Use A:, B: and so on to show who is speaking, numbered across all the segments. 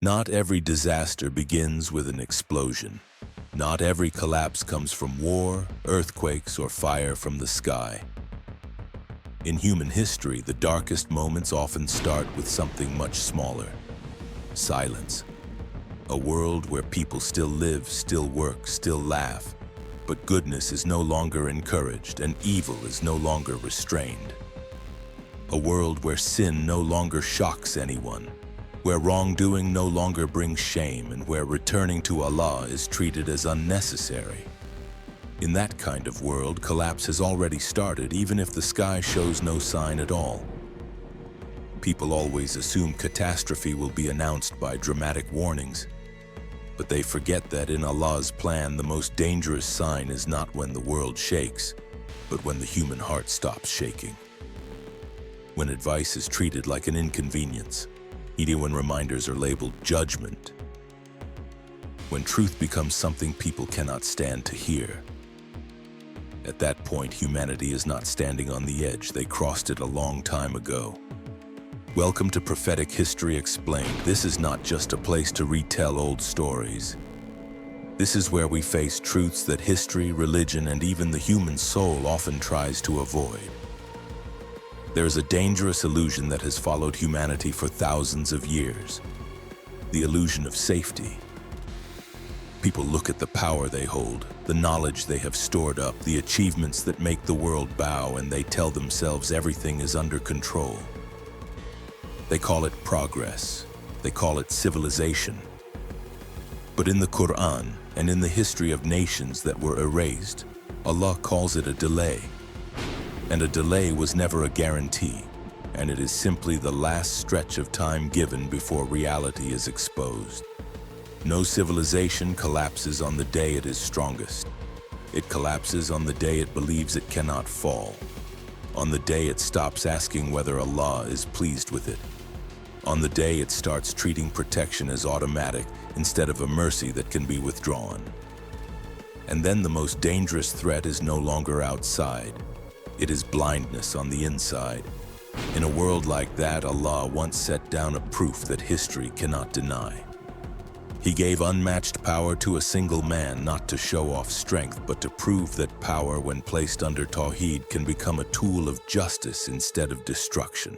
A: Not every disaster begins with an explosion. Not every collapse comes from war, earthquakes, or fire from the sky. In human history, the darkest moments often start with something much smaller: silence. A world where people still live, still work, still laugh, but goodness is no longer encouraged and evil is no longer restrained. A world where sin no longer shocks anyone, where wrongdoing no longer brings shame, and where returning to Allah is treated as unnecessary. In that kind of world, collapse has already started, even if the sky shows no sign at all. People always assume catastrophe will be announced by dramatic warnings, but they forget that in Allah's plan, the most dangerous sign is not when the world shakes, but when the human heart stops shaking. When advice is treated like an inconvenience, even when reminders are labeled judgment. When truth becomes something people cannot stand to hear. At that point, humanity is not standing on the edge. They crossed it a long time ago. Welcome to Prophetic History Explained. This is not just a place to retell old stories. This is where we face truths that history, religion, and even the human soul often tries to avoid. There is a dangerous illusion that has followed humanity for thousands of years: the illusion of safety. People look at the power they hold, the knowledge they have stored up, the achievements that make the world bow, and they tell themselves everything is under control. They call it progress. They call it civilization. But in the Qur'an and in the history of nations that were erased, Allah calls it a delay. And a delay was never a guarantee, and it is simply the last stretch of time given before reality is exposed. No civilization collapses on the day it is strongest. It collapses on the day it believes it cannot fall, on the day it stops asking whether Allah is pleased with it, on the day it starts treating protection as automatic instead of a mercy that can be withdrawn. And then the most dangerous threat is no longer outside. It is blindness on the inside. In a world like that, Allah once set down a proof that history cannot deny. He gave unmatched power to a single man, not to show off strength, but to prove that power, when placed under tawhid, can become a tool of justice instead of destruction.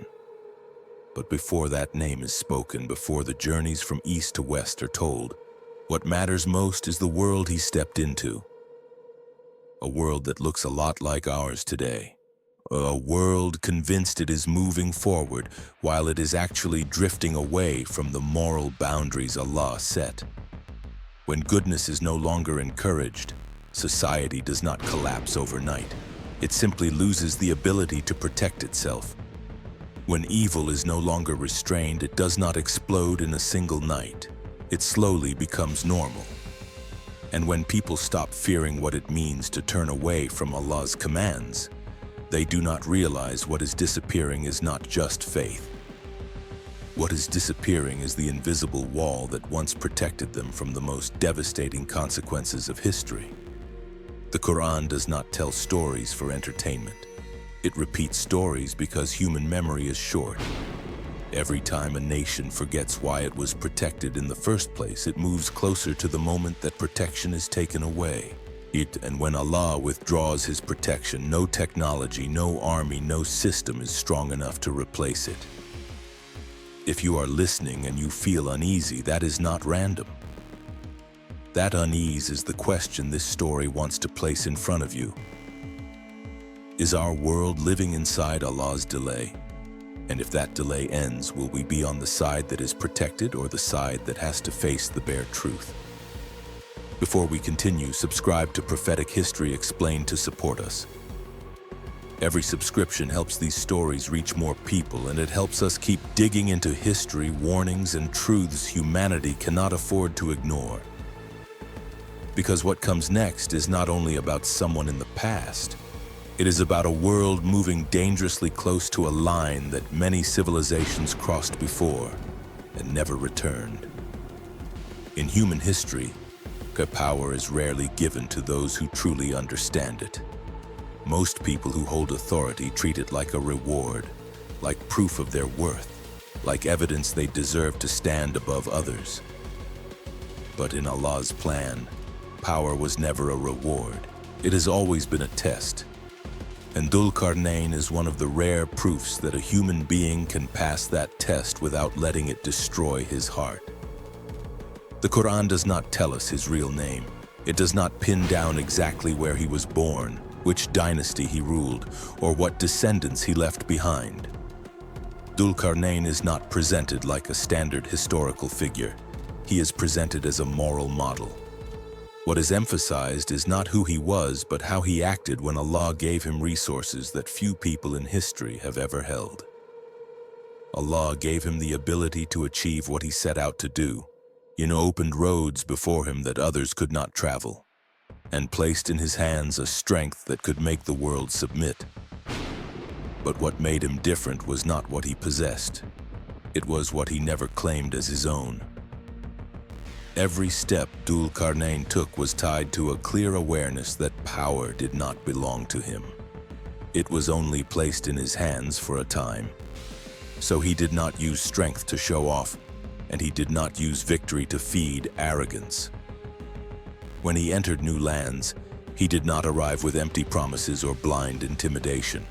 A: But before that name is spoken, before the journeys from east to west are told, what matters most is the world he stepped into. A world that looks a lot like ours today. A world convinced it is moving forward while it is actually drifting away from the moral boundaries Allah set. When goodness is no longer encouraged, society does not collapse overnight. It simply loses the ability to protect itself. When evil is no longer restrained, it does not explode in a single night. It slowly becomes normal. And when people stop fearing what it means to turn away from Allah's commands, they do not realize what is disappearing is not just faith. What is disappearing is the invisible wall that once protected them from the most devastating consequences of history. The Qur'an does not tell stories for entertainment. It repeats stories because human memory is short. Every time a nation forgets why it was protected in the first place, it moves closer to the moment that protection is taken away. And when Allah withdraws His protection, no technology, no army, no system is strong enough to replace it. If you are listening and you feel uneasy, that is not random. That unease is the question this story wants to place in front of you. Is our world living inside Allah's delay? And if that delay ends, will we be on the side that is protected or the side that has to face the bare truth? Before we continue, subscribe to Prophetic History Explained to support us. Every subscription helps these stories reach more people, and it helps us keep digging into history, warnings, and truths humanity cannot afford to ignore. Because what comes next is not only about someone in the past, it is about a world moving dangerously close to a line that many civilizations crossed before and never returned. In human history, power is rarely given to those who truly understand it. Most people who hold authority treat it like a reward, like proof of their worth. like evidence they deserve to stand above others. But in Allah's plan, power was never a reward. It has always been a test. And Dhul Qarnayn is one of the rare proofs that a human being can pass that test without letting it destroy his heart. The Qur'an does not tell us his real name. It does not pin down exactly where he was born, which dynasty he ruled, or what descendants he left behind. Dhul Qarnayn is not presented like a standard historical figure. He is presented as a moral model. What is emphasized is not who he was, but how he acted when Allah gave him resources that few people in history have ever held. Allah gave him the ability to achieve what he set out to do, opened roads before him that others could not travel, and placed in his hands a strength that could make the world submit. But what made him different was not what he possessed. It was what he never claimed as his own. Every step Dhul Qarnayn took was tied to a clear awareness that power did not belong to him. It was only placed in his hands for a time. So he did not use strength to show off, and he did not use victory to feed arrogance. When he entered new lands, he did not arrive with empty promises or blind intimidation.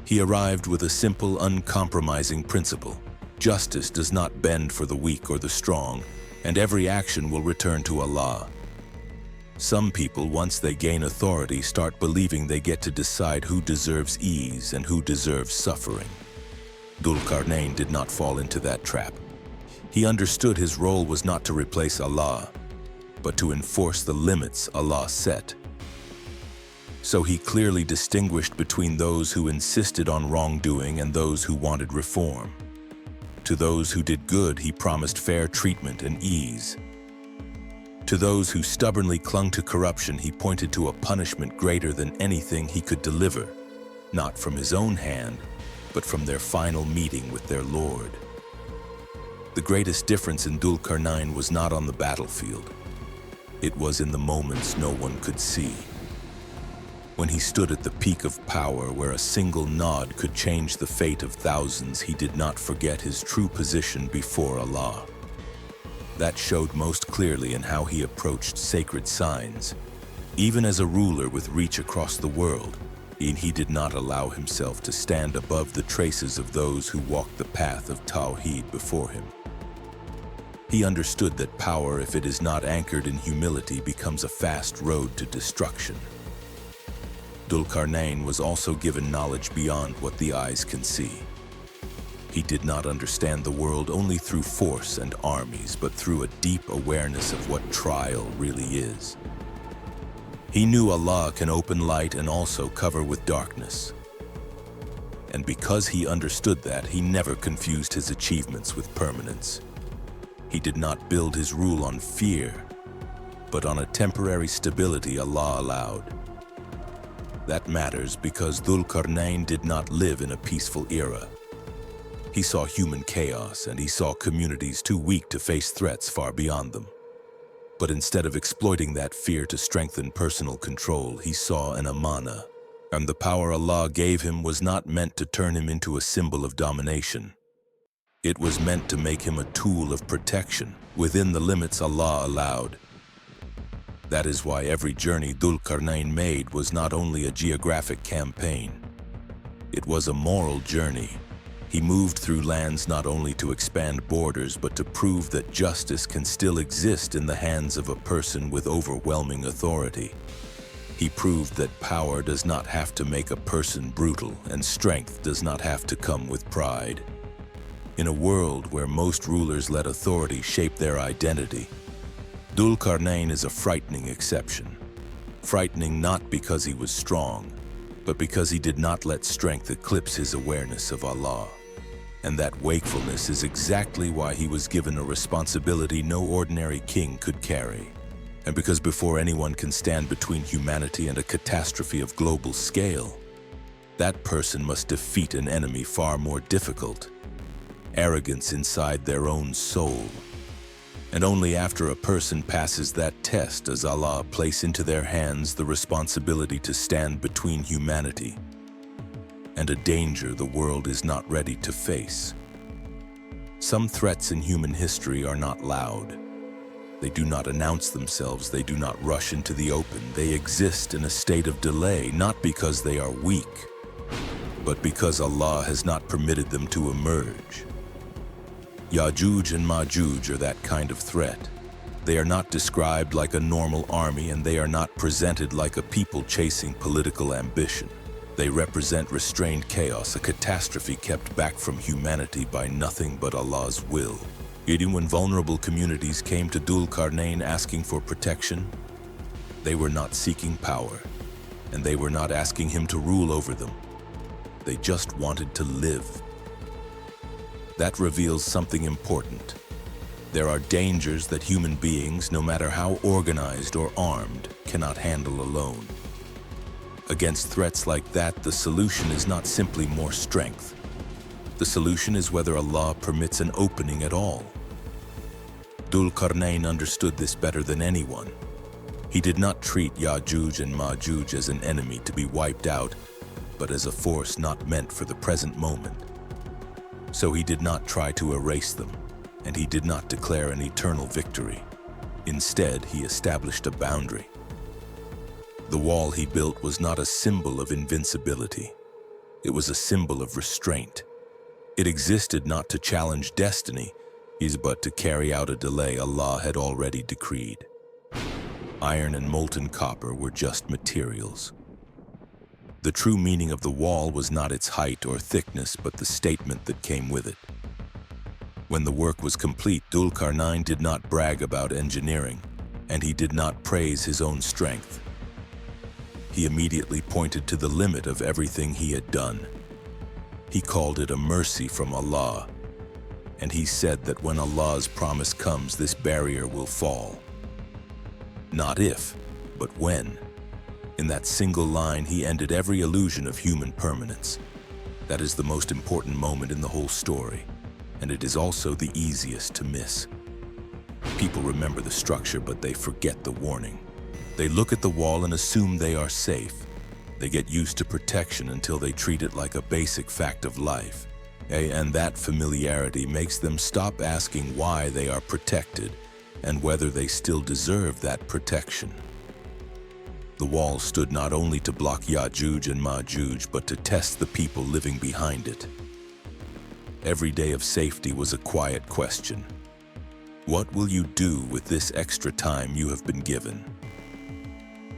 A: He arrived with a simple, uncompromising principle. Justice does not bend for the weak or the strong, and every action will return to Allah. Some people, once they gain authority, start believing they get to decide who deserves ease and who deserves suffering. Dhul Qarnayn did not fall into that trap. He understood his role was not to replace Allah, but to enforce the limits Allah set. So he clearly distinguished between those who insisted on wrongdoing and those who wanted reform. To those who did good, he promised fair treatment and ease. To those who stubbornly clung to corruption, he pointed to a punishment greater than anything he could deliver, not from his own hand, but from their final meeting with their Lord. The greatest difference in Dhul Qarnayn was not on the battlefield. It was in the moments no one could see. When he stood at the peak of power where a single nod could change the fate of thousands, he did not forget his true position before Allah. That showed most clearly in how he approached sacred signs. Even as a ruler with reach across the world, he did not allow himself to stand above the traces of those who walked the path of tawhid before him. He understood that power, if it is not anchored in humility, becomes a fast road to destruction. Dhul Qarnayn was also given knowledge beyond what the eyes can see. He did not understand the world only through force and armies, but through a deep awareness of what trial really is. He knew Allah can open light and also cover with darkness. And because he understood that, he never confused his achievements with permanence. He did not build his rule on fear, but on a temporary stability Allah allowed. That matters because Dhul Qarnayn did not live in a peaceful era. He saw human chaos, and he saw communities too weak to face threats far beyond them. But instead of exploiting that fear to strengthen personal control, he saw an amana. And the power Allah gave him was not meant to turn him into a symbol of domination. It was meant to make him a tool of protection within the limits Allah allowed. That is why every journey Dhul Qarnayn made was not only a geographic campaign. It was a moral journey. He moved through lands not only to expand borders, but to prove that justice can still exist in the hands of a person with overwhelming authority. He proved that power does not have to make a person brutal, and strength does not have to come with pride. In a world where most rulers let authority shape their identity, Dhul Qarnayn is a frightening exception. Frightening not because he was strong, but because he did not let strength eclipse his awareness of Allah. And that wakefulness is exactly why he was given a responsibility no ordinary king could carry. And because before anyone can stand between humanity and a catastrophe of global scale, that person must defeat an enemy far more difficult: arrogance inside their own soul. And only after a person passes that test does Allah place into their hands the responsibility to stand between humanity and a danger the world is not ready to face. Some threats in human history are not loud. They do not announce themselves, they do not rush into the open. They exist in a state of delay, not because they are weak, but because Allah has not permitted them to emerge. Yajuj and Majuj are that kind of threat. They are not described like a normal army, and they are not presented like a people chasing political ambition. They represent restrained chaos, a catastrophe kept back from humanity by nothing but Allah's will. When vulnerable communities came to Dhul Qarnayn asking for protection, they were not seeking power, and they were not asking him to rule over them. They just wanted to live. That reveals something important. There are dangers that human beings, no matter how organized or armed, cannot handle alone. Against threats like that, the solution is not simply more strength. The solution is whether Allah permits an opening at all. Dhul Qarnayn understood this better than anyone. He did not treat Yajuj and Majuj as an enemy to be wiped out, but as a force not meant for the present moment. So he did not try to erase them, and he did not declare an eternal victory. Instead, he established a boundary. The wall he built was not a symbol of invincibility. It was a symbol of restraint. It existed not to challenge destiny, but to carry out a delay Allah had already decreed. Iron and molten copper were just materials. The true meaning of the wall was not its height or thickness, but the statement that came with it. When the work was complete, Dhul Qarnayn did not brag about engineering, and he did not praise his own strength. He immediately pointed to the limit of everything he had done. He called it a mercy from Allah, and he said that when Allah's promise comes, this barrier will fall. Not if, but when. In that single line, he ended every illusion of human permanence. That is the most important moment in the whole story, and it is also the easiest to miss. People remember the structure, but they forget the warning. They look at the wall and assume they are safe. They get used to protection until they treat it like a basic fact of life. And that familiarity makes them stop asking why they are protected and whether they still deserve that protection. The wall stood not only to block Yajuj and Majuj, but to test the people living behind it. Every day of safety was a quiet question. What will you do with this extra time you have been given?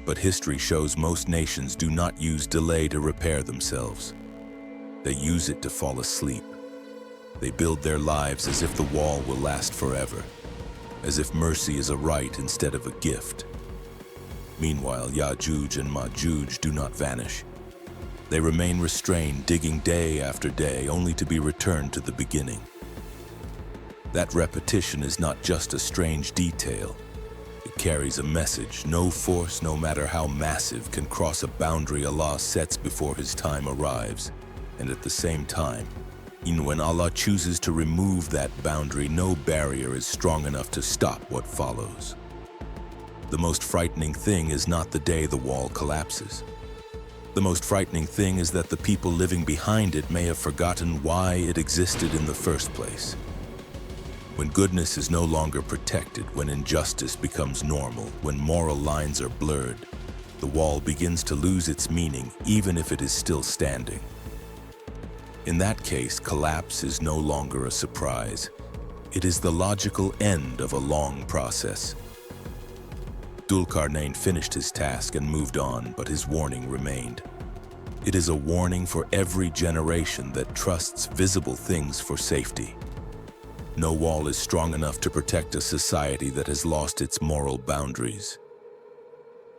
A: But history shows most nations do not use delay to repair themselves. They use it to fall asleep. They build their lives as if the wall will last forever, as if mercy is a right instead of a gift. Meanwhile, Yajuj and Majuj do not vanish. They remain restrained, digging day after day, only to be returned to the beginning. That repetition is not just a strange detail. It carries a message. No force, no matter how massive, can cross a boundary Allah sets before His time arrives. And at the same time, even when Allah chooses to remove that boundary, no barrier is strong enough to stop what follows. The most frightening thing is not the day the wall collapses. The most frightening thing is that the people living behind it may have forgotten why it existed in the first place. When goodness is no longer protected, when injustice becomes normal, when moral lines are blurred, the wall begins to lose its meaning, even if it is still standing. In that case, collapse is no longer a surprise. It is the logical end of a long process. Dhul Qarnayn finished his task and moved on, but his warning remained. It is a warning for every generation that trusts visible things for safety. No wall is strong enough to protect a society that has lost its moral boundaries.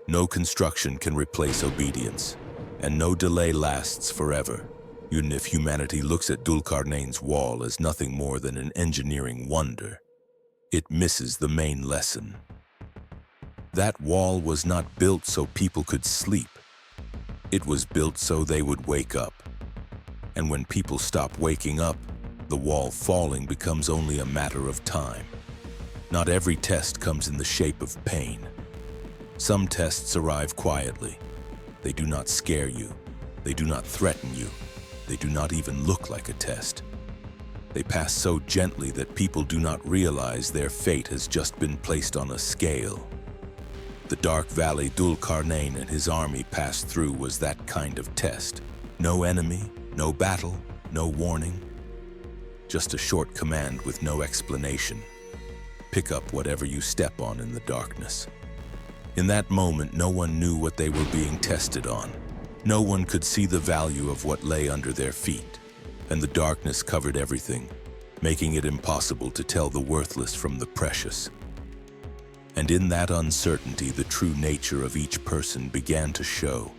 A: No construction can replace obedience, and no delay lasts forever. Even if humanity looks at Dhul Qarnayn's wall as nothing more than an engineering wonder, it misses the main lesson. That wall was not built so people could sleep. It was built so they would wake up. And when people stop waking up, the wall falling becomes only a matter of time. Not every test comes in the shape of pain. Some tests arrive quietly. They do not scare you. They do not threaten you. They do not even look like a test. They pass so gently that people do not realize their fate has just been placed on a scale. The dark valley Dhul Qarnayn and his army passed through was that kind of test. No enemy, no battle, no warning. Just a short command with no explanation. Pick up whatever you step on in the darkness. In that moment, no one knew what they were being tested on. No one could see the value of what lay under their feet, and the darkness covered everything, making it impossible to tell the worthless from the precious. And in that uncertainty, the true nature of each person began to show.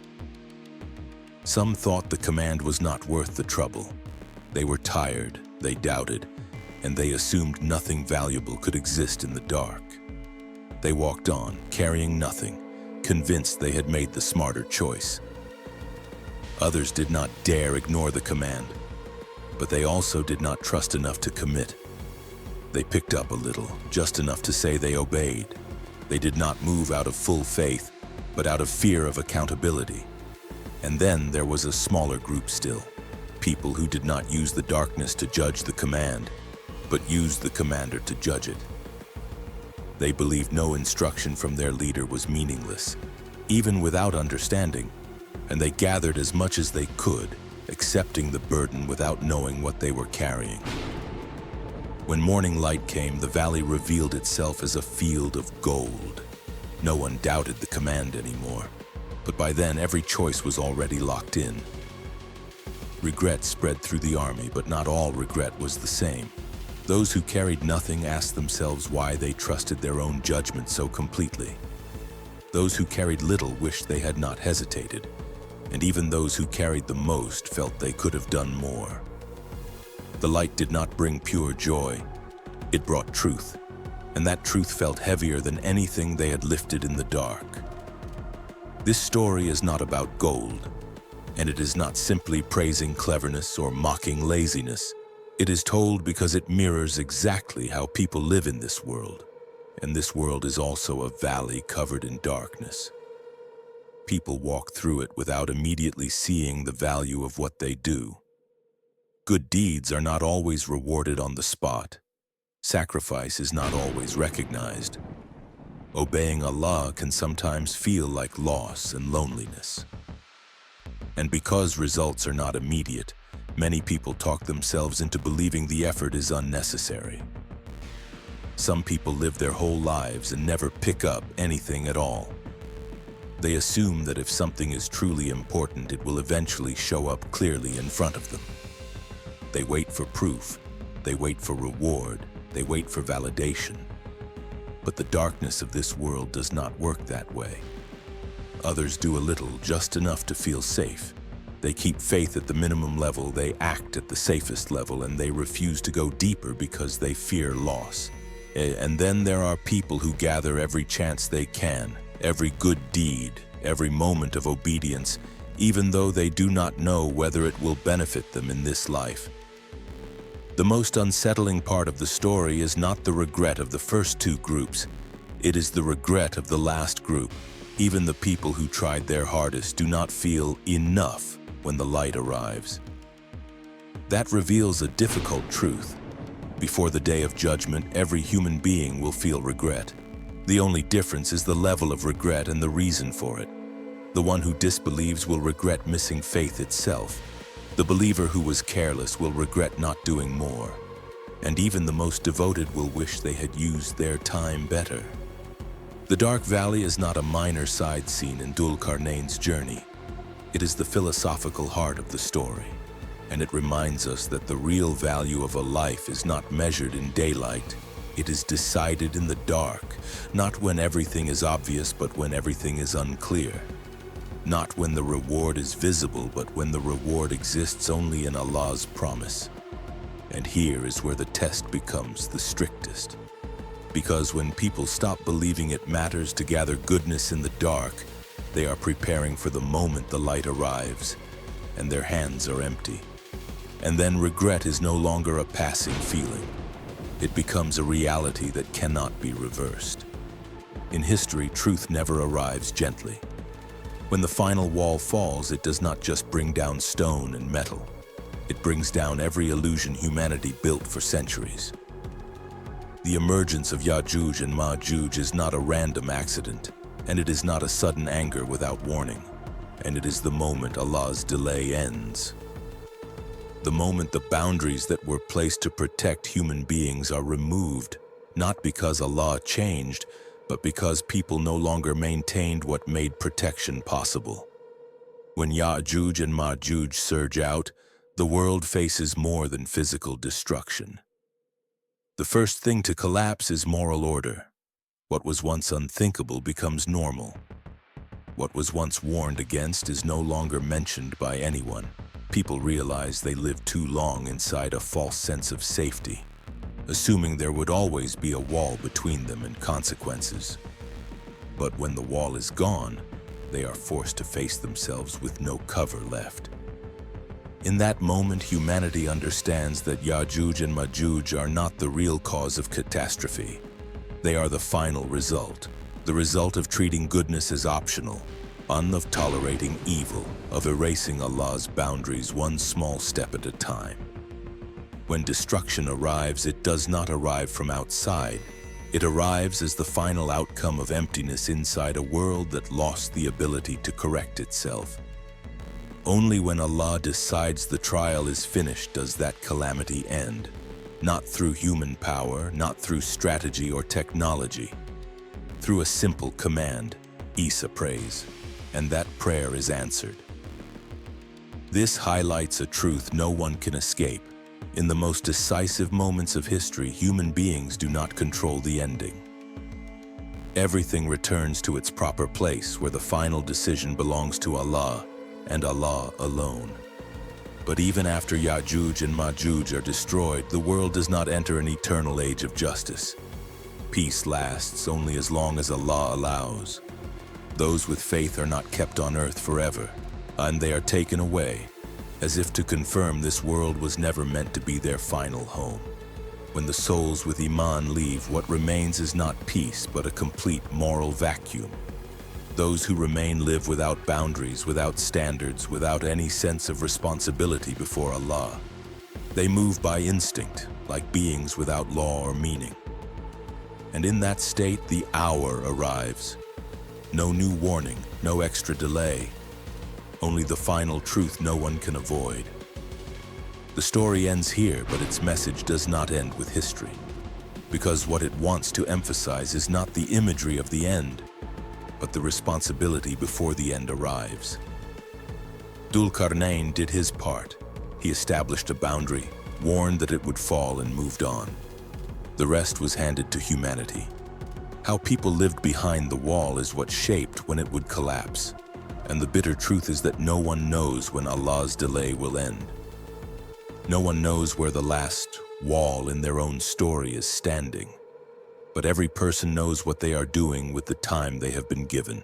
A: Some thought the command was not worth the trouble. They were tired, they doubted, and they assumed nothing valuable could exist in the dark. They walked on, carrying nothing, convinced they had made the smarter choice. Others did not dare ignore the command, but they also did not trust enough to commit. They picked up a little, just enough to say they obeyed. They did not move out of full faith, but out of fear of accountability. And then there was a smaller group still, people who did not use the darkness to judge the command, but used the commander to judge it. They believed no instruction from their leader was meaningless, even without understanding, and they gathered as much as they could, accepting the burden without knowing what they were carrying. When morning light came, the valley revealed itself as a field of gold. No one doubted the command anymore, but by then every choice was already locked in. Regret spread through the army, but not all regret was the same. Those who carried nothing asked themselves why they trusted their own judgment so completely. Those who carried little wished they had not hesitated, and even those who carried the most felt they could have done more. The light did not bring pure joy, it brought truth, and that truth felt heavier than anything they had lifted in the dark. This story is not about gold, and it is not simply praising cleverness or mocking laziness. It is told because it mirrors exactly how people live in this world, and this world is also a valley covered in darkness. People walk through it without immediately seeing the value of what they do. Good deeds are not always rewarded on the spot. Sacrifice is not always recognized. Obeying Allah can sometimes feel like loss and loneliness. And because results are not immediate, many people talk themselves into believing the effort is unnecessary. Some people live their whole lives and never pick up anything at all. They assume that if something is truly important, it will eventually show up clearly in front of them. They wait for proof, they wait for reward, they wait for validation. But the darkness of this world does not work that way. Others do a little, just enough to feel safe. They keep faith at the minimum level, they act at the safest level, and they refuse to go deeper because they fear loss. And then there are people who gather every chance they can, every good deed, every moment of obedience, even though they do not know whether it will benefit them in this life. The most unsettling part of the story is not the regret of the first two groups, it is the regret of the last group. Even the people who tried their hardest do not feel enough when the light arrives. That reveals a difficult truth. Before the day of judgment, every human being will feel regret. The only difference is the level of regret and the reason for it. The one who disbelieves will regret missing faith itself. The believer who was careless will regret not doing more. And even the most devoted will wish they had used their time better. The Dark Valley is not a minor side scene in Dhul Qarnayn's journey. It is the philosophical heart of the story, and it reminds us that the real value of a life is not measured in daylight. It is decided in the dark, not when everything is obvious, but when everything is unclear. Not when the reward is visible, but when the reward exists only in Allah's promise. And here is where the test becomes the strictest. Because when people stop believing it matters to gather goodness in the dark, they are preparing for the moment the light arrives, and their hands are empty. And then regret is no longer a passing feeling. It becomes a reality that cannot be reversed. In history, truth never arrives gently. When the final wall falls, it does not just bring down stone and metal. It brings down every illusion humanity built for centuries. The emergence of Yajuj and Majuj is not a random accident, and it is not a sudden anger without warning, and it is the moment Allah's delay ends. The moment the boundaries that were placed to protect human beings are removed, not because Allah changed, but because people no longer maintained what made protection possible. When Yajuj and Majuj surge out, the world faces more than physical destruction. The first thing to collapse is moral order. What was once unthinkable becomes normal. What was once warned against is no longer mentioned by anyone. People realize they lived too long inside a false sense of safety, assuming there would always be a wall between them and consequences. But when the wall is gone, they are forced to face themselves with no cover left. In that moment, humanity understands that Yajuj and Majuj are not the real cause of catastrophe. They are the final result, the result of treating goodness as optional, of tolerating evil, of erasing Allah's boundaries one small step at a time. When destruction arrives, it does not arrive from outside. It arrives as the final outcome of emptiness inside a world that lost the ability to correct itself. Only when Allah decides the trial is finished does that calamity end. Not through human power, not through strategy or technology. Through a simple command, Isa prays, and that prayer is answered. This highlights a truth no one can escape. In the most decisive moments of history, human beings do not control the ending. Everything returns to its proper place, where the final decision belongs to Allah, and Allah alone. But even after Yajuj and Majuj are destroyed, the world does not enter an eternal age of justice. Peace lasts only as long as Allah allows. Those with faith are not kept on earth forever, and they are taken away, as if to confirm this world was never meant to be their final home. When the souls with Iman leave, what remains is not peace, but a complete moral vacuum. Those who remain live without boundaries, without standards, without any sense of responsibility before Allah. They move by instinct, like beings without law or meaning. And in that state, the hour arrives. No new warning, no extra delay. Only the final truth no one can avoid. The story ends here, but its message does not end with history. Because what it wants to emphasize is not the imagery of the end, but the responsibility before the end arrives. Dhul Qarnayn did his part. He established a boundary, warned that it would fall, and moved on. The rest was handed to humanity. How people lived behind the wall is what shaped when it would collapse. And the bitter truth is that no one knows when Allah's delay will end. No one knows where the last wall in their own story is standing. But every person knows what they are doing with the time they have been given.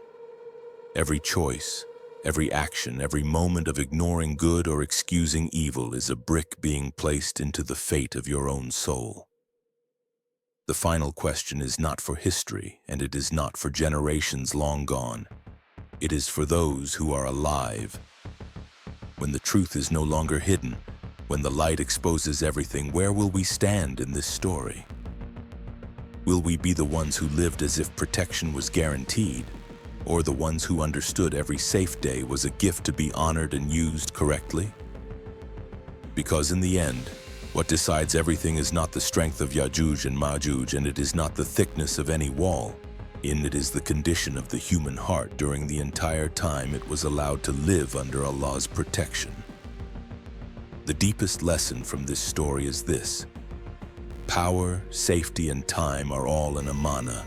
A: Every choice, every action, every moment of ignoring good or excusing evil is a brick being placed into the fate of your own soul. The final question is not for history, and it is not for generations long gone. It is for those who are alive. When the truth is no longer hidden, when the light exposes everything, where will we stand in this story? Will we be the ones who lived as if protection was guaranteed, or the ones who understood every safe day was a gift to be honored and used correctly? Because in the end, what decides everything is not the strength of Yajuj and Majuj, and it is not the thickness of any wall. It is the condition of the human heart during the entire time it was allowed to live under Allah's protection. The deepest lesson from this story is this: power, safety, and time are all an amana.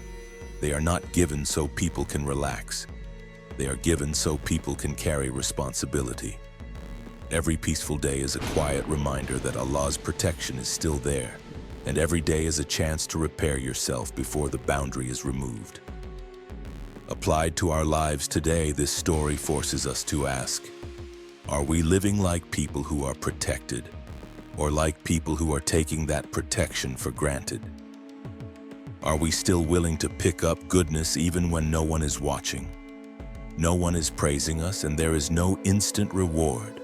A: They are not given so people can relax. They are given so people can carry responsibility. Every peaceful day is a quiet reminder that Allah's protection is still there, and every day is a chance to repair yourself before the boundary is removed. Applied to our lives today, this story forces us to ask, are we living like people who are protected, or like people who are taking that protection for granted? Are we still willing to pick up goodness even when no one is watching? No one is praising us, and there is no instant reward.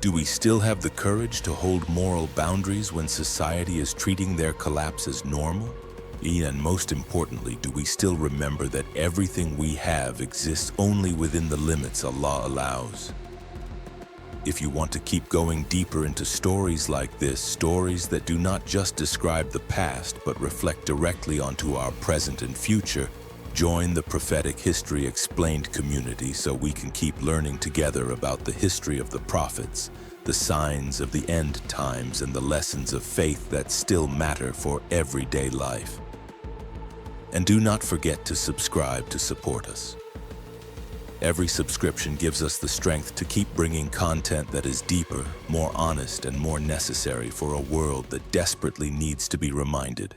A: Do we still have the courage to hold moral boundaries when society is treating their collapse as normal? And most importantly, do we still remember that everything we have exists only within the limits Allah allows? If you want to keep going deeper into stories like this, stories that do not just describe the past but reflect directly onto our present and future, join the Prophetic History Explained community so we can keep learning together about the history of the prophets, the signs of the end times, and the lessons of faith that still matter for everyday life. And do not forget to subscribe to support us. Every subscription gives us the strength to keep bringing content that is deeper, more honest, and more necessary for a world that desperately needs to be reminded.